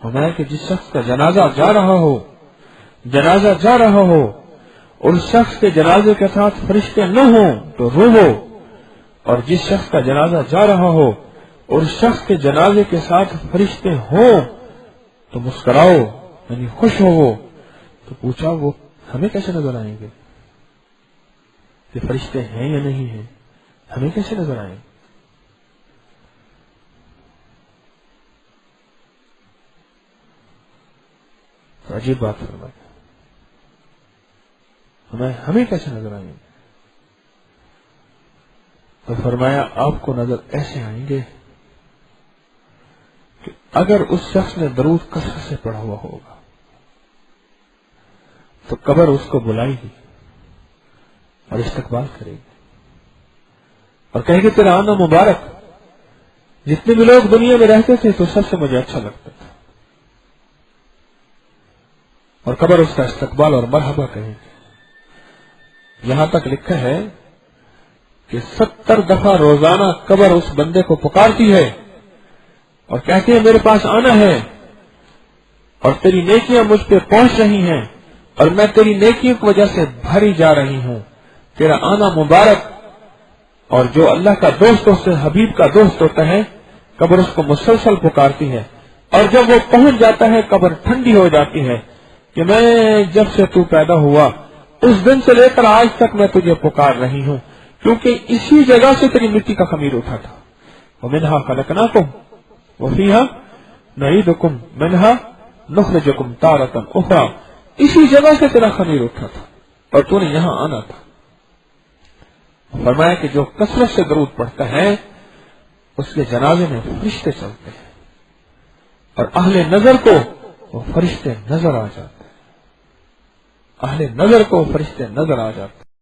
فرمایا کہ جس شخص کا جنازہ جا رہا ہو اور اس شخص کے جنازے کے ساتھ فرشتے نہ ہوں تو روو، اور جس شخص کا جنازہ جا رہا ہو اور اس شخص کے جنازے کے ساتھ فرشتے ہوں تو مسکراؤ، یعنی خوش ہو۔ تو پوچھا وہ ہمیں کیسے نظر آئیں گے کہ فرشتے ہیں یا نہیں ہیں؟ ہمیں کیسے نظر آئیں گے؟ تو عجیب بات فرمائی، ہمیں کیسے نظر آئیں گے؟ تو فرمایا آپ کو نظر ایسے آئیں گے کہ اگر اس شخص نے درود کثرت سے پڑھا ہوا ہوگا تو قبر اس کو بلائے گی اور استقبال کرے گی اور کہے گی تیرا آنا مبارک، جتنے بھی لوگ دنیا میں رہتے تھے تو سب سے مجھے اچھا لگتا تھا، اور قبر اس کا استقبال اور مرحبا کہے گی۔ یہاں تک لکھا ہے کہ 70 دفعہ روزانہ قبر اس بندے کو پکارتی ہے اور کہتی ہے میرے پاس آنا ہے اور تیری نیکیاں مجھ پہ پہنچ رہی ہیں اور میں تیری نیکیوں کی وجہ سے بھری جا رہی ہوں، تیرا آنا مبارک۔ اور جو اللہ کا دوست اس سے حبیب کا دوست ہوتا ہے قبر اس کو مسلسل پکارتی ہے، اور جب وہ پہنچ جاتا ہے قبر ٹھنڈی ہو جاتی ہے کہ میں جب سے تو پیدا ہوا اس دن سے لے کر آج تک میں تجھے پکار رہی ہوں، کیونکہ اسی جگہ سے تیری مٹی کا خمیر اٹھا تھا۔ وَمِنْهَا خَلَقْنَاكُمْ وَفِيهَا نُعِيدُكُمْ مِنْهَا نُخْرِجُكُمْ تَارَةً أُخْرَىٰ، اسی جگہ سے تیرا خمیر اٹھا تھا اور تو نے یہاں آنا تھا۔ فرمایا کہ جو کثرت سے درود پڑھتا ہے اس کے جنازے میں فرشتے چلتے ہیں اور اہل نظر کو وہ فرشتے نظر آ جاتے ہیں، اہل نظر کو فرشتے نظر آ جاتے ہیں۔